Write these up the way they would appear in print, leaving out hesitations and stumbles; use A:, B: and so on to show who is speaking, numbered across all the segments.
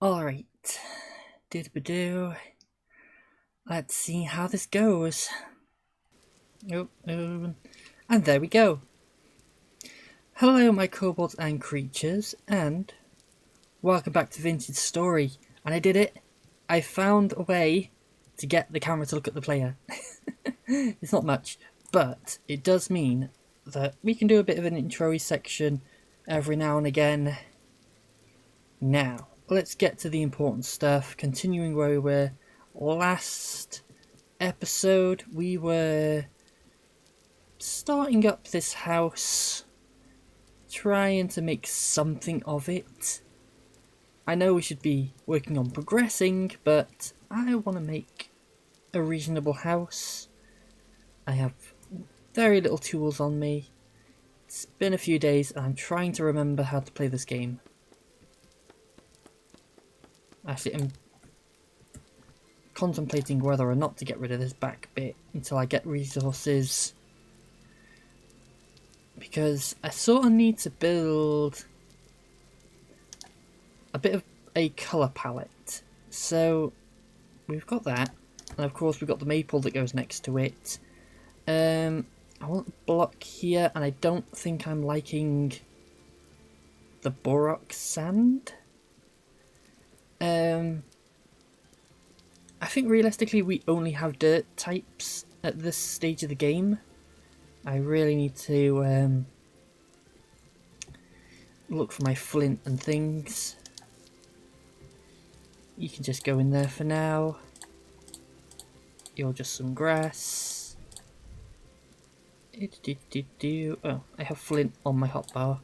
A: Alright, do. Let's see how this goes. And there we go. Hello, my kobolds and creatures, and welcome back to Vintage Story. And I did it. I found a way to get the camera to look at the player. It's not much, but it does mean that we can do a bit of an intro section every now and again. Now, let's get to the important stuff. Continuing where we were last episode, we were starting up this house, trying to make something of it. I know we should be working on progressing, but I want to make a reasonable house. I have very little tools on me. It's been a few days and I'm trying to remember how to play this game. Actually, I'm contemplating whether or not to get rid of this back bit until I get resources, because I sort of need to build a bit of a colour palette. So we've got that, and of course we've got the maple that goes next to it. I want a block here, and I don't think I'm liking the Borok sand. I think realistically we only have dirt types at this stage of the game. I really need to look for my flint and things. You can just go in there for now. You're just some grass. Oh, I have flint on my hotbar.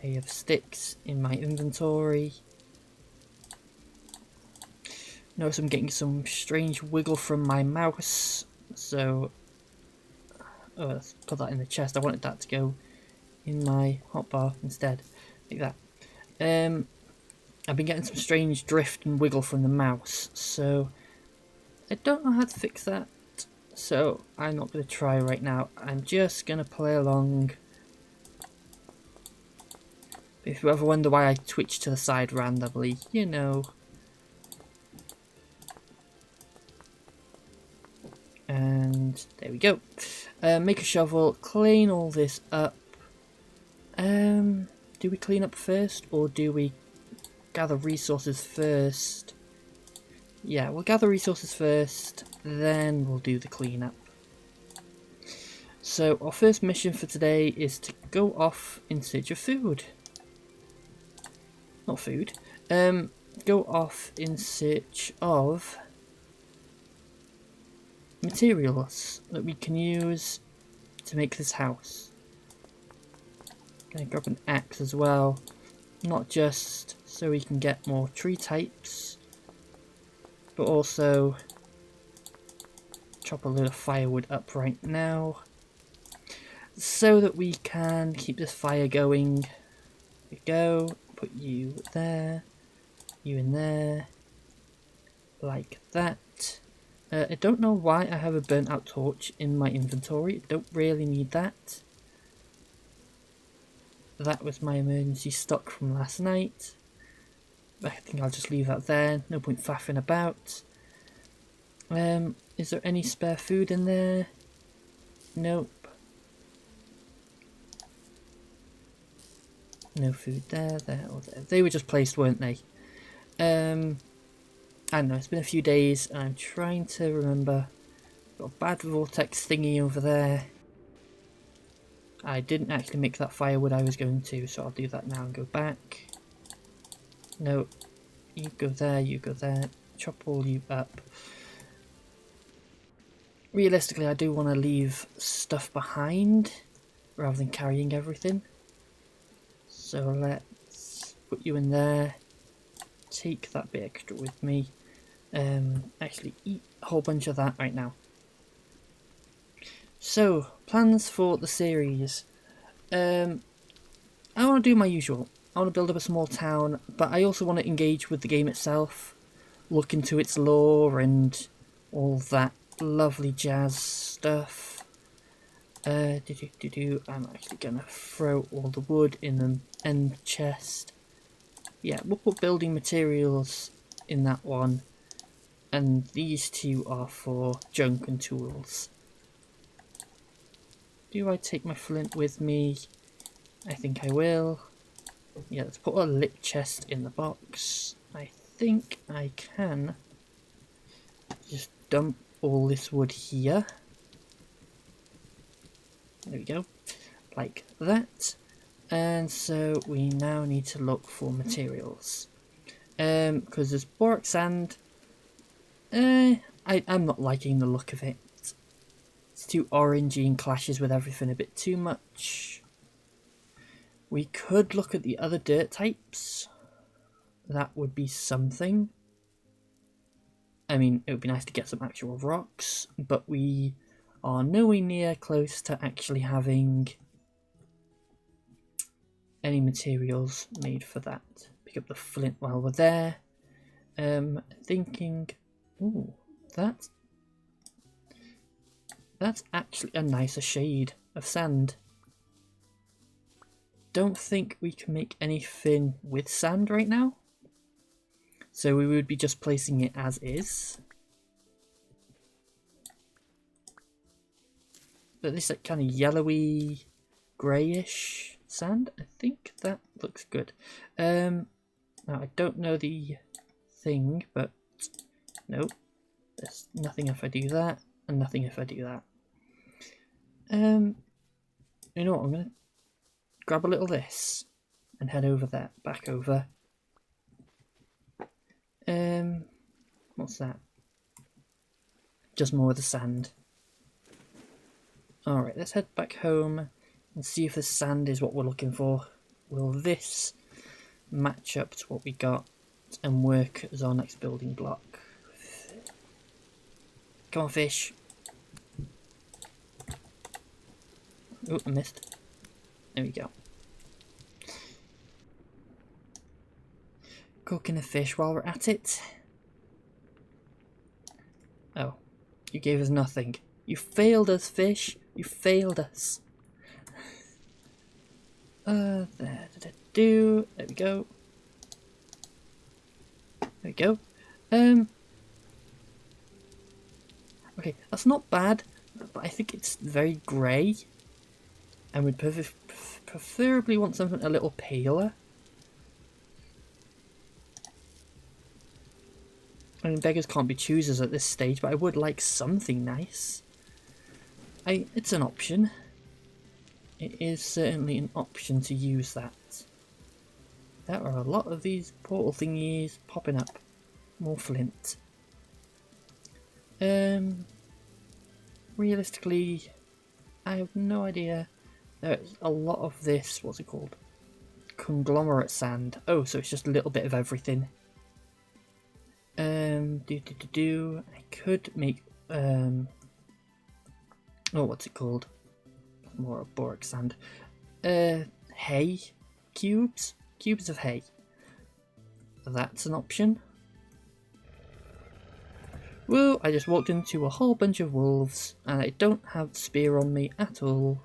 A: I have sticks in my inventory. Notice I'm getting some strange wiggle from my mouse, so let's put that in the chest. I wanted that to go in my hotbar instead, like that. I've been getting some strange drift and wiggle from the mouse, so I don't know how to fix that, so I'm not going to try right now. I'm just going to play along. If you ever wonder why I twitch to the side randomly, you know. And there we go. Make a shovel, clean all this up. Do we clean up first, or do we gather resources first? Yeah, we'll gather resources first, then we'll do the cleanup. So our first mission for today is to go off in search of food. Not food. Go off in search of materials that we can use to make this house. Gonna grab an axe as well, not just so we can get more tree types, but also chop a load of firewood up right now so that we can keep this fire going. There we go. Put you there, you in there, like that. I don't know why I have a burnt out torch in my inventory. I don't really need that. That was my emergency stock from last night. I think I'll just leave that there. No point faffing about. Is there any spare food in there? Nope. No food there, there, or there. They were just placed, weren't they? I don't know, it's been a few days and I'm trying to remember. Got a bad vortex thingy over there. I didn't actually make that firewood I was going to, so I'll do that now and go back. No, you go there, you go there. Chop all you up. Realistically, I do want to leave stuff behind rather than carrying everything. So let's put you in there. Take that bit extra with me. Actually eat a whole bunch of that right now. So, plans for the series. I want to do my usual. I want to build up a small town, but I also want to engage with the game itself, look into its lore and all that lovely jazz stuff. I'm actually gonna throw all the wood in the end chest. Yeah, we'll put building materials in that one. And these two are for junk and tools. Do I take my flint with me? I think I will. Yeah, let's put a lip chest in the box. I think I can just dump all this wood here. There we go. Like that. And so we now need to look for materials. Because there's boric sand. I'm not liking the look of it. It's too orangey and clashes with everything a bit too much. We could look at the other dirt types. That would be something. I mean, it would be nice to get some actual rocks, but we are nowhere near close to actually having any materials made for that. Pick up the flint while we're there. Thinking, ooh, that's actually a nicer shade of sand. Don't think we can make anything with sand right now, so we would be just placing it as is. But this like kind of yellowy, greyish sand, I think that looks good. Now I don't know the thing, but no, there's nothing if I do that, and nothing if I do that. You know what? I'm gonna grab a little of this and head over there, back over. What's that? Just more of the sand. Alright, let's head back home and see if the sand is what we're looking for. Will this match up to what we got and work as our next building block? Come on, fish. Oh, I missed. There we go. Cooking a fish while we're at it. Oh, you gave us nothing. You failed us, fish. You failed us. There we go. There we go. Okay, that's not bad, but I think it's very grey. And we'd preferably want something a little paler. I mean, beggars can't be choosers at this stage, but I would like something nice. It's an option. It is certainly an option to use that. There are a lot of these portal thingies popping up. More flint. Realistically, I have no idea. There's a lot of this, what's it called? Conglomerate sand. Oh, so it's just a little bit of everything. I could make, oh, what's it called? More of boric sand. Hay cubes? Cubes of hay. That's an option. Whoa, I just walked into a whole bunch of wolves and I don't have spear on me at all.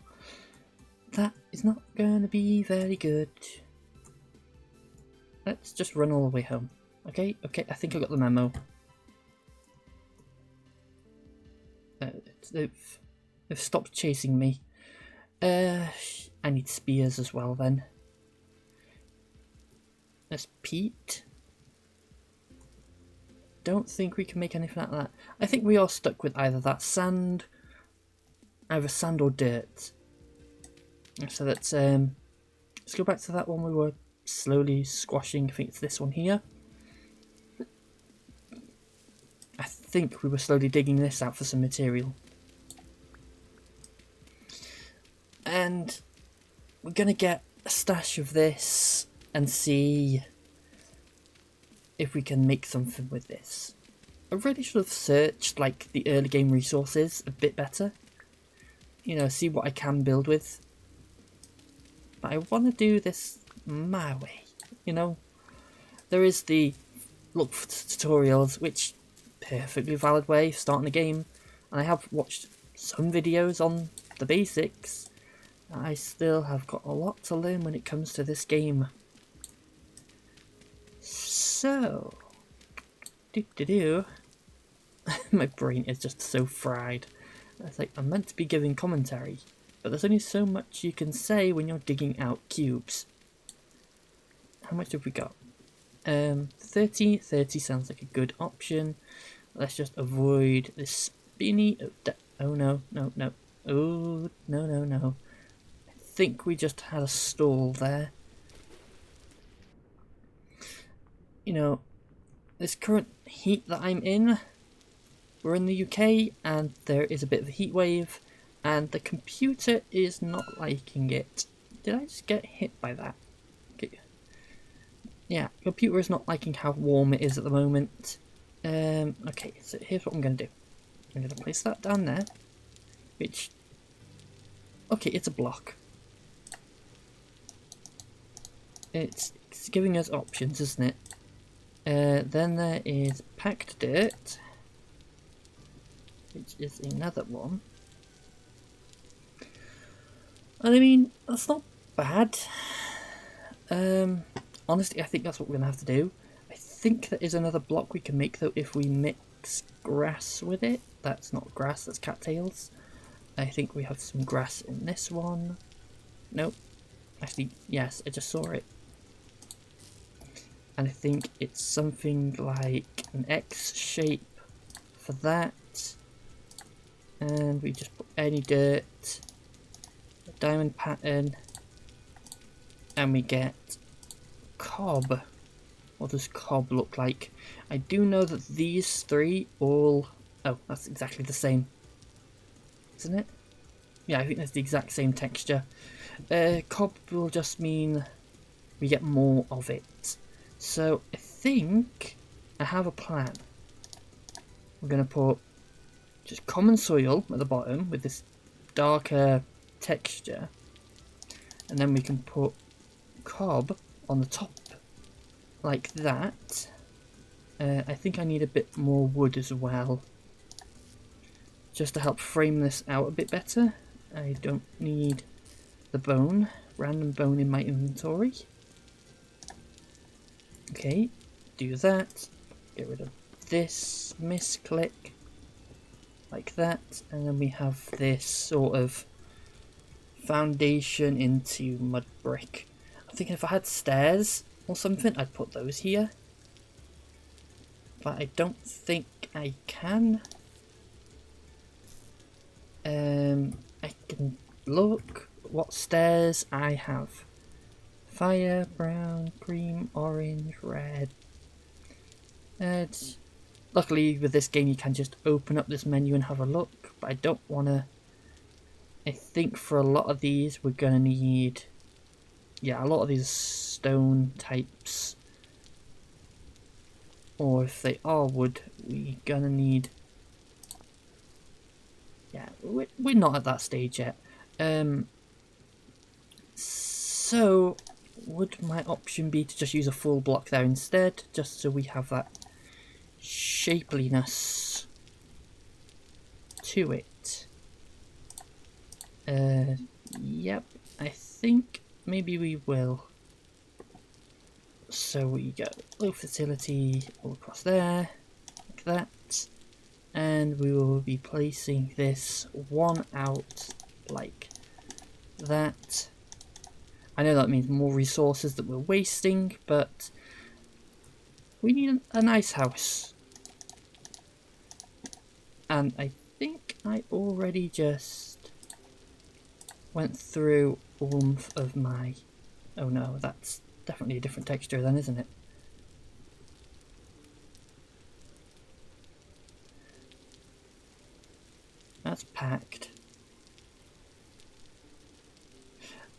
A: That is not going to be very good. Let's just run all the way home. Okay, I think I got the memo. They've stopped chasing me. I need spears as well then. There's peat. Don't think we can make anything out of that. I think we are stuck with either that sand, either sand or dirt. So let's go back to that one we were slowly squashing. I think it's this one here. I think we were slowly digging this out for some material. And we're going to get a stash of this and see if we can make something with this. I really should have searched like the early game resources a bit better. You know, see what I can build with. But I want to do this my way, you know. There is the look for tutorials, which perfectly valid way of starting a game, and I have watched some videos on the basics. I still have got a lot to learn when it comes to this game. So, do. My brain is just so fried. It's like I'm meant to be giving commentary, but there's only so much you can say when you're digging out cubes. How much have we got? 30 sounds like a good option. Let's just avoid this spinny. Oh no. Oh no. I think we just had a stall there. You know, this current heat that I'm in, we're in the UK and there is a bit of a heat wave and the computer is not liking it. Did I just get hit by that? Okay. Yeah, computer is not liking how warm it is at the moment. Okay, so here's what I'm going to do. I'm going to place that down there, which, okay, it's a block. It's giving us options, isn't it? Then there is packed dirt, which is another one. And I mean, that's not bad. Honestly, I think that's what we're going to have to do. I think there is another block we can make, though, if we mix grass with it. That's not grass, that's cattails. I think we have some grass in this one. Nope. Actually, yes, I just saw it. And I think it's something like an X shape for that. And we just put any dirt, a diamond pattern, and we get cob. What does cob look like? I do know that these three all... Oh, that's exactly the same. Isn't it? Yeah, I think that's the exact same texture. Cob will just mean we get more of it. So I think I have a plan. We're going to put just common soil at the bottom with this darker texture. And then we can put cob on the top like that. I think I need a bit more wood as well, just to help frame this out a bit better. I don't need the bone, random bone in my inventory. Okay, do that. Get rid of this misclick like that, and then we have this sort of foundation into mud brick. I'm thinking if I had stairs or something, I'd put those here, but I don't think I can. I can look what stairs I have. Fire, brown, cream, orange, red. Luckily with this game you can just open up this menu and have a look, but I don't want to. I think for a lot of these we're going to need, yeah, a lot of these stone types, or if they are wood, we're going to need, yeah, we're not at that stage yet. So would my option be to just use a full block there instead, just so we have that shapeliness to it? Yep, I think maybe we will. So we go low fertility all across there, like that, and we will be placing this one out like that. I know that means more resources that we're wasting, but we need a nice house. And I think I already just went through all of my... Oh no, that's definitely a different texture then, isn't it? That's packed.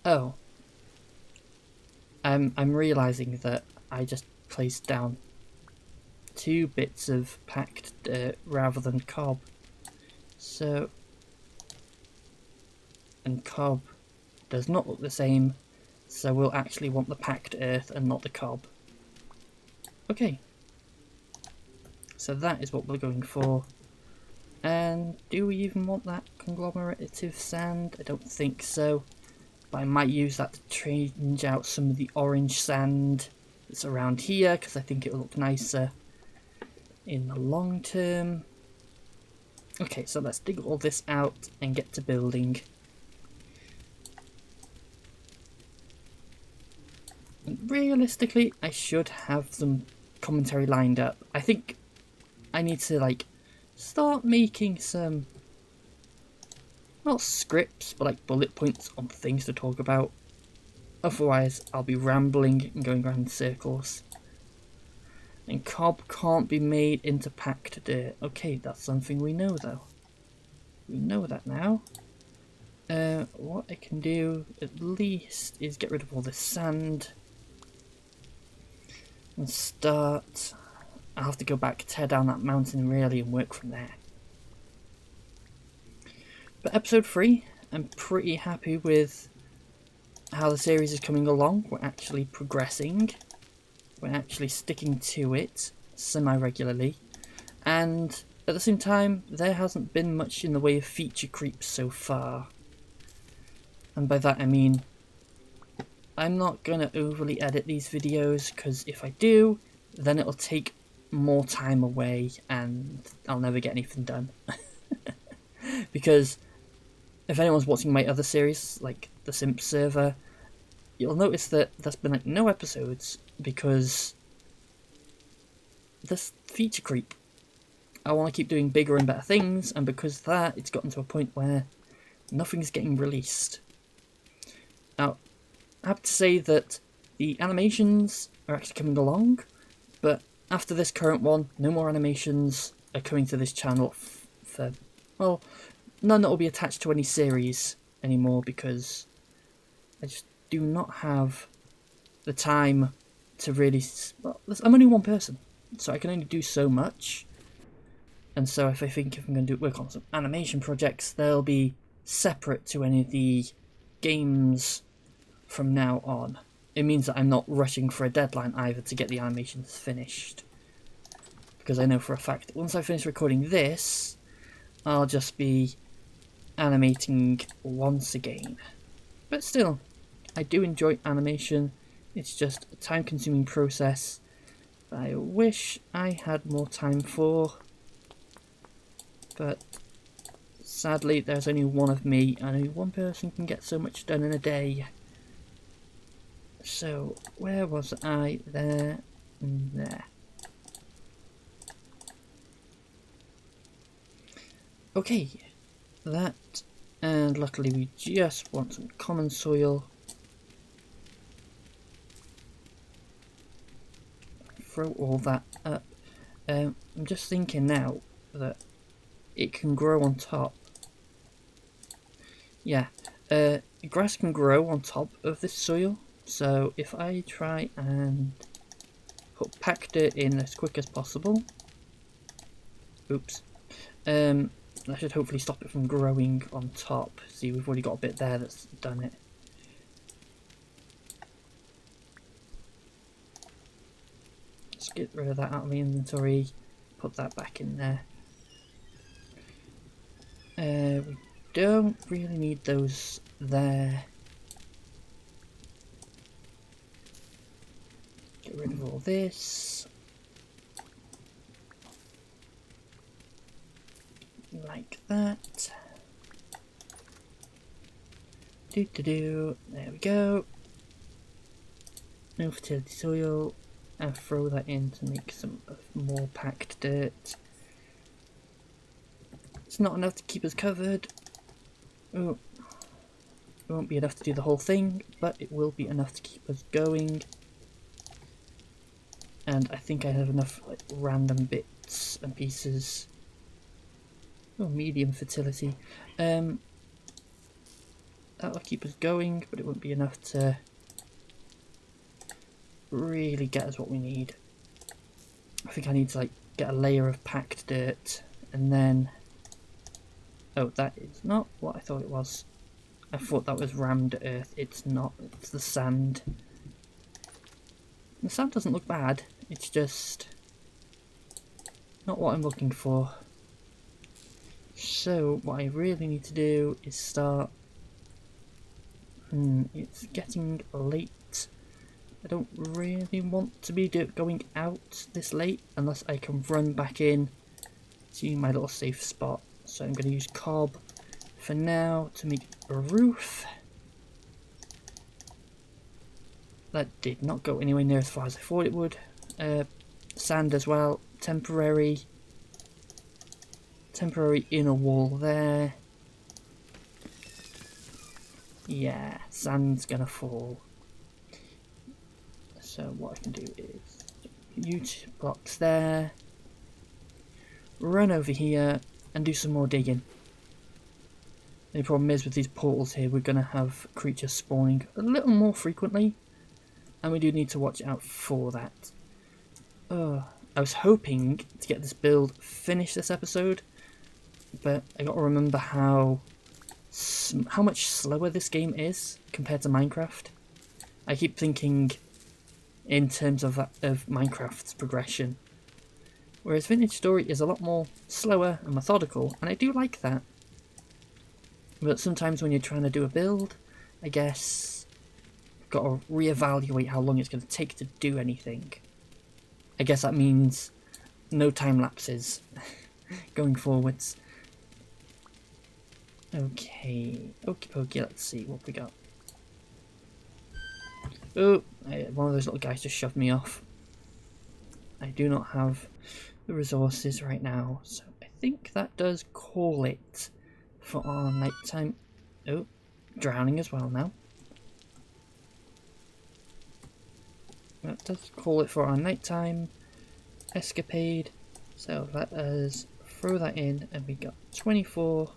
A: Oh. I'm realising that I just placed down 2 bits of packed dirt rather than cob. So, and cob does not look the same, so we'll actually want the packed earth and not the cob. Okay, so that is what we're going for. And do we even want that conglomerative sand? I don't think so, but I might use that to change out some of the orange sand that's around here because I think it'll look nicer in the long term. Okay, so let's dig all this out and get to building. And realistically, I should have some commentary lined up. I think I need to like start making some, not scripts, but like bullet points on things to talk about. Otherwise, I'll be rambling and going around in circles. And cob can't be made into packed dirt. Okay, that's something we know though. We know that now. What I can do at least is get rid of all this sand. And start... I'll have to go back, tear down that mountain really and work from there. But episode 3, I'm pretty happy with how the series is coming along. We're actually progressing. We're actually sticking to it semi-regularly. And at the same time, there hasn't been much in the way of feature creeps so far. And by that I mean, I'm not going to overly edit these videos, because if I do, then it'll take more time away and I'll never get anything done. Because if anyone's watching my other series, like the Simp server, you'll notice that there's been like no episodes because this feature creep. I want to keep doing bigger and better things, and because of that, it's gotten to a point where nothing's getting released. Now, I have to say that the animations are actually coming along, but after this current one, no more animations are coming to this channel for, well, none that will be attached to any series anymore, because I just do not have the time to really... Well, I'm only one person, so I can only do so much. And so if I'm going to work on some animation projects, they'll be separate to any of the games from now on. It means that I'm not rushing for a deadline either to get the animations finished. Because I know for a fact that once I finish recording this, I'll just be animating once again. But still, I do enjoy animation. It's just a time-consuming process that I wish I had more time for. But sadly, there's only one of me, and only one person can get so much done in a day. So, where was I? There and there. Okay, that, and luckily we just want some common soil. Throw all that up. I'm just thinking now that it can grow on top. Yeah, grass can grow on top of this soil. So if I try and put packed dirt in as quick as possible, oops, that should hopefully stop it from growing on top. See, we've already got a bit there that's done it. Let's get rid of that out of my inventory, put that back in there. We don't really need those there. Get rid of all this. Like that. There we go. No fertility soil. And throw that in to make some more packed dirt. It's not enough to keep us covered. Oh, it won't be enough to do the whole thing, but it will be enough to keep us going. And I think I have enough like random bits and pieces. Oh, medium fertility. That'll keep us going, but it won't be enough to really get us what we need. I think I need to like get a layer of packed dirt, and then... Oh, that is not what I thought it was. I thought that was rammed earth. It's not. It's the sand. The sand doesn't look bad. It's just not what I'm looking for. So what I really need to do is start... it's getting late I don't really want to be going out this late unless I can run back in to my little safe spot. So I'm going to use cob for now to make a roof. That did not go anywhere near as far as I thought it would. Sand as well, temporary inner wall there. Yeah, sand's gonna fall. So what I can do is use blocks there, run over here and do some more digging. The problem is with these portals here, we're gonna have creatures spawning a little more frequently, and we do need to watch out for that. I was hoping to get this build finished this episode, but I gotta remember how much slower this game is compared to Minecraft. I keep thinking in terms of Minecraft's progression, whereas Vintage Story is a lot more slower and methodical, and I do like that. But sometimes when you're trying to do a build, I guess you've got to reevaluate how long it's going to take to do anything. I guess that means no time lapses going forwards. Okay, okie dokie, let's see what we got. Oh, one of those little guys just shoved me off. I do not have the resources right now, so I think that does call it for our nighttime. Oh, drowning as well now. That does call it for our nighttime escapade. So let us throw that in, and we got 24.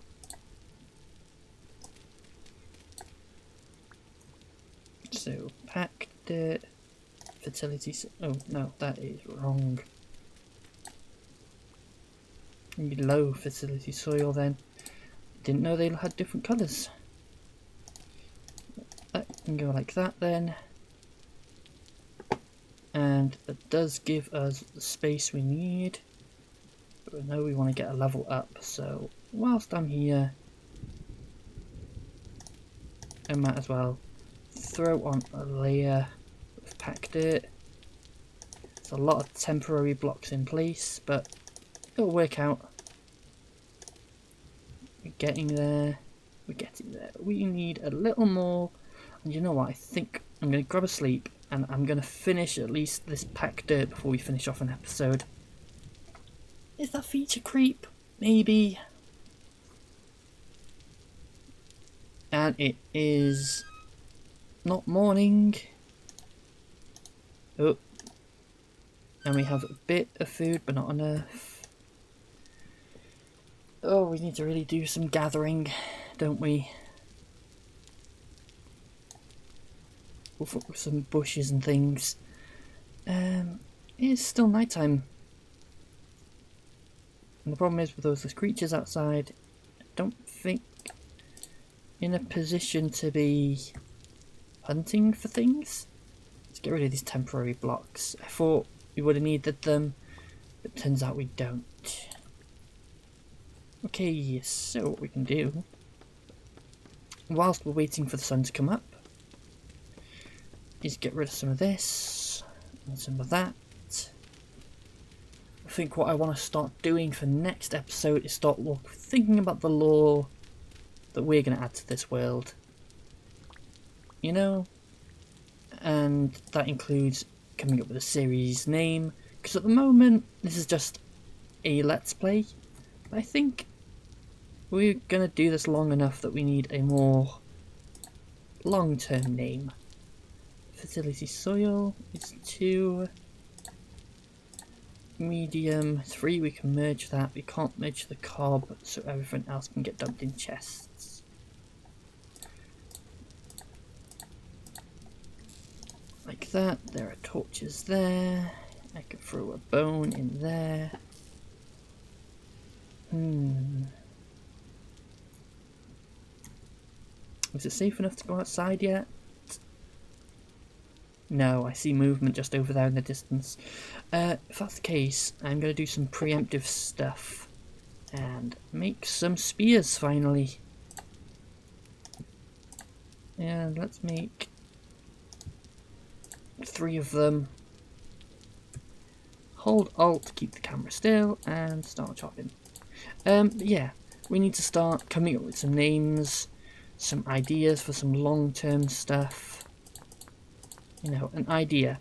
A: So pack dirt, fertility. Oh no, that is wrong. Need low fertility soil then. Didn't know they had different colours. That can go like that then. And it does give us the space we need. But we know we want to get a level up, so whilst I'm here, I might as well throw on a layer of packed dirt. There's a lot of temporary blocks in place, but it'll work out. We're getting there. We're getting there. We need a little more. And you know what? I think I'm going to grab a sleep, and I'm going to finish at least this packed dirt before we finish off an episode. Is that feature creep? Maybe. And it is not morning. Oh. And we have a bit of food, but not enough. Oh, we need to really do some gathering, don't we? With some bushes and things. It's still nighttime. And the problem is with those creatures outside, I don't think in a position to be hunting for things. Let's get rid of these temporary blocks. I thought we would have needed them, but turns out we don't. Okay, so what we can do, whilst we're waiting for the sun to come up, is get rid of some of this and some of that. I think what I want to start doing for next episode is start thinking about the lore that we're going to add to this world. You know? And that includes coming up with a series name, because at the moment this is just a let's play. But I think we're going to do this long enough that we need a more long-term name. Fertility soil is 2. Medium 3, we can merge that. We can't merge the cob, so everything else can get dumped in chests. Like that. There are torches there. I can throw a bone in there. Is it safe enough to go outside yet? No, I see movement just over there in the distance. If that's the case, I'm going to do some preemptive stuff and make some spears finally. And let's make 3 of them. Hold Alt to keep the camera still and start chopping. Yeah, we need to start coming up with some names, some ideas for some long-term stuff. You know, an idea.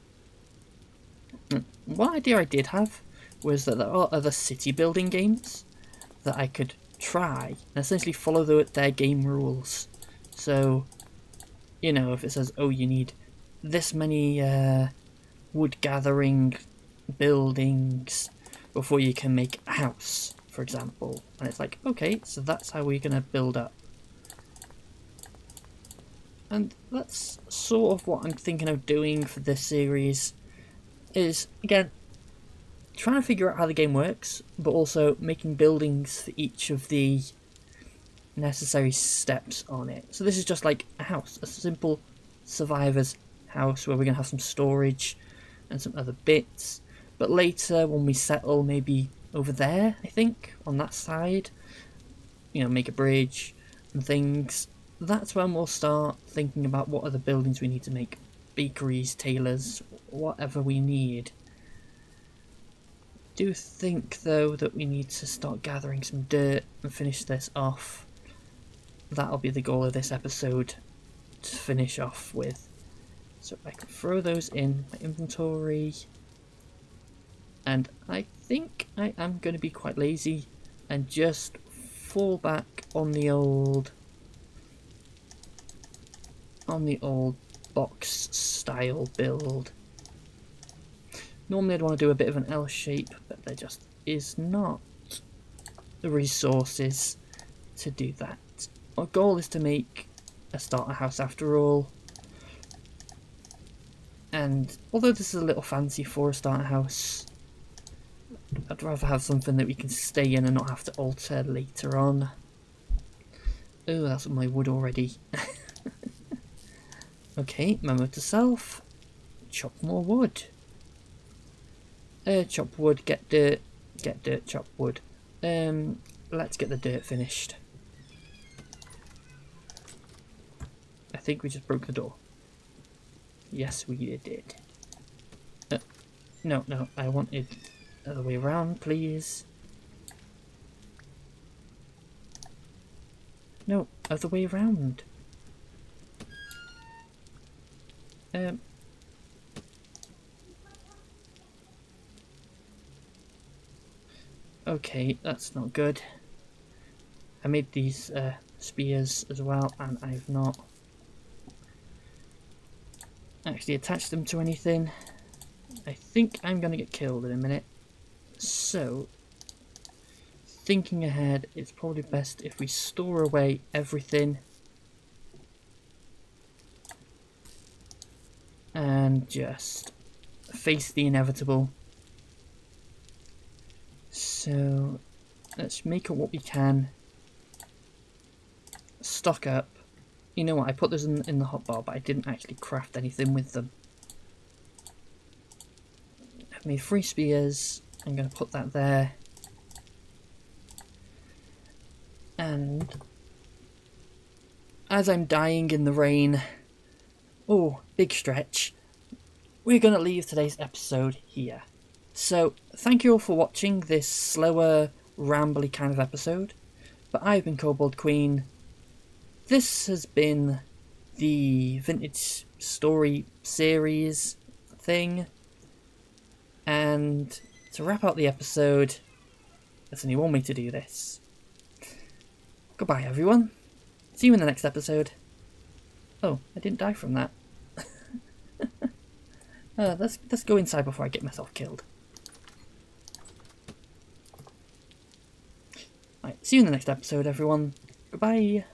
A: One idea I did have was that there are other city building games that I could try and essentially follow their game rules. So, you know, if it says, oh, you need this many wood gathering buildings before you can make a house, for example, and it's like, okay, so that's how we're going to build up. And that's sort of what I'm thinking of doing for this series, is, again, trying to figure out how the game works, but also making buildings for each of the necessary steps on it. So this is just like a house, a simple survivor's house where we're going to have some storage and some other bits. But later, when we settle, maybe over there, I think, on that side, you know, make a bridge and things, that's when we'll start thinking about what other buildings we need to make. Bakeries, tailors, whatever we need. I do think, though, that we need to start gathering some dirt and finish this off. That'll be the goal of this episode, to finish off with. So I can throw those in my inventory. And I think I am going to be quite lazy and just fall back on the old box style build. Normally I'd want to do a bit of an L shape, but there just is not the resources to do that. Our goal is to make a starter house after all. And although this is a little fancy for a starter house, I'd rather have something that we can stay in and not have to alter later on. Oh, that's my wood already. Okay, memo to self. Chop more wood. Chop wood, get dirt, chop wood. Let's get the dirt finished. I think we just broke the door. Yes, we did. No, I wanted the other way around, please. No, other way around. Okay, that's not good. I made these spears as well, and I've not actually attached them to anything. I think I'm going to get killed in a minute. So, thinking ahead, it's probably best if we store away everything and just face the inevitable. So, let's make up what we can. Stock up. You know what, I put those in the hotbar, but I didn't actually craft anything with them. I've made 3 spears. I'm going to put that there. And as I'm dying in the rain, oh, big stretch, we're going to leave today's episode here. So, thank you all for watching this slower, rambly kind of episode. But I've been Kobold Queen. This has been the Vintage Story series thing. And to wrap up the episode, there's only one way to do this. Goodbye, everyone. See you in the next episode. Oh, I didn't die from that. Let's go inside before I get myself killed. Right, see you in the next episode, everyone. Goodbye.